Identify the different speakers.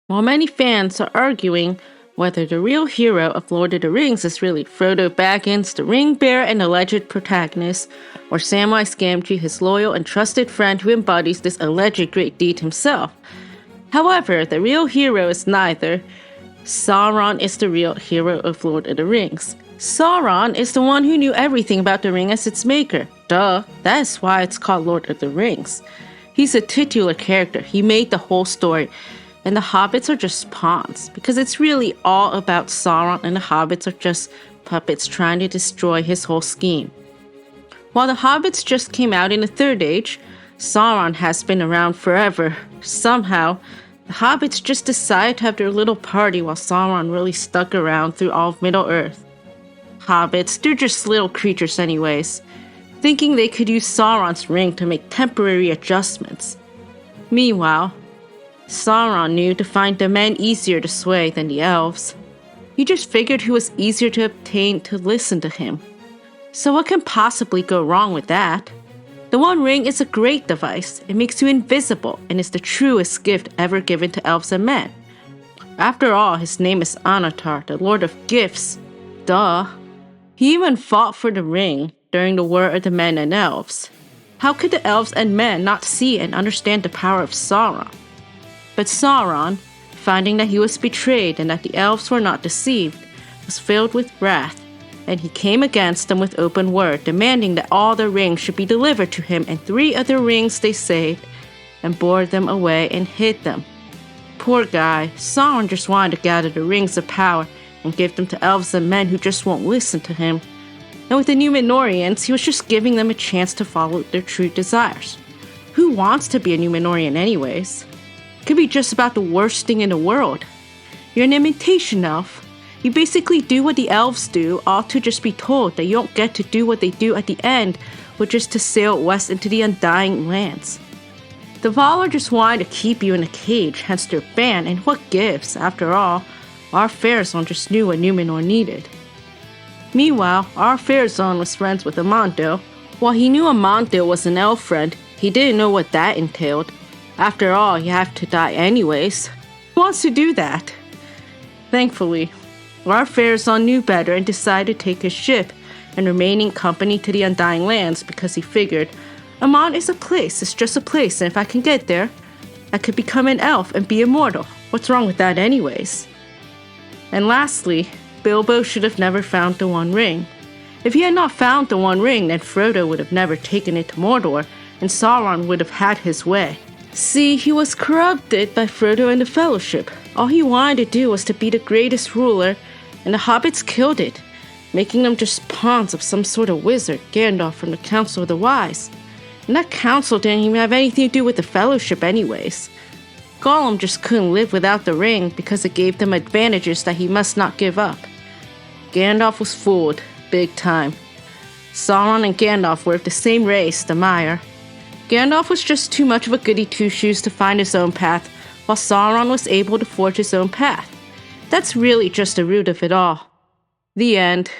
Speaker 1: While many fans are arguing whether the real hero of Lord of the Rings is really Frodo Baggins, the ring bearer and alleged protagonist, or Samwise Gamgee, his loyal and trusted friend who embodies this alleged great deed himself. However, the real hero is neither. Sauron is the real hero of Lord of the Rings. Sauron is the one who knew everything about the ring as its maker. Duh, that is why it's called Lord of the Rings. He's a titular character. He made the whole story. And the Hobbits are just pawns, because it's really all about Sauron, and the Hobbits are just puppets trying to destroy his whole scheme. While the Hobbits just came out in the Third Age, Sauron has been around forever. Somehow, the Hobbits just decided to have their little party while Sauron really stuck around through all of Middle-earth. Hobbits, they're just little creatures anyways, thinking they could use Sauron's ring to make temporary adjustments. Meanwhile, Sauron knew to find the men easier to sway than the elves. He just figured who was easier to obtain to listen to him. So what can possibly go wrong with that? The One Ring is a great device. It makes you invisible and is the truest gift ever given to elves and men. After all, his name is Annatar, the Lord of Gifts. Duh. He even fought for the ring during the War of the Men and Elves. How could the elves and men not see and understand the power of Sauron? But Sauron, finding that he was betrayed and that the elves were not deceived, was filled with wrath, and he came against them with open word, demanding that all the rings should be delivered to him, and 3 of the rings they saved, and bore them away and hid them. Poor guy, Sauron just wanted to gather the rings of power and give them to elves and men who just won't listen to him. And with the Númenóreans, he was just giving them a chance to follow their true desires. Who wants to be a Númenórean anyways? Could be just about the worst thing in the world. You're an imitation elf. You basically do what the elves do, all to just be told that you don't get to do what they do at the end, which is to sail west into the Undying Lands. The Valar just wanted to keep you in a cage, hence their ban, and what gives? After all, Ar-Pharazôn just knew what Númenor needed. Meanwhile, Ar-Pharazôn was friends with Amandil. While he knew Amandil was an elf friend, he didn't know what that entailed. After all, you have to die anyways. Who wants to do that? Thankfully, Ar-Pharazôn knew better and decided to take his ship and remain in company to the Undying Lands because he figured, Amon is a place, it's just a place, and if I can get there, I could become an elf and be immortal. What's wrong with that anyways? And lastly, Bilbo should have never found the One Ring. If he had not found the One Ring, then Frodo would have never taken it to Mordor, and Sauron would have had his way. See, he was corrupted by Frodo and the Fellowship. All he wanted to do was to be the greatest ruler, and the Hobbits killed it, making them just pawns of some sort of wizard, Gandalf from the Council of the Wise. And that council didn't even have anything to do with the Fellowship anyways. Gollum just couldn't live without the ring because it gave them advantages that he must not give up. Gandalf was fooled, big time. Sauron and Gandalf were of the same race, the Mire. Gandalf was just too much of a goody two-shoes to find his own path, while Sauron was able to forge his own path. That's really just the root of it all. The end.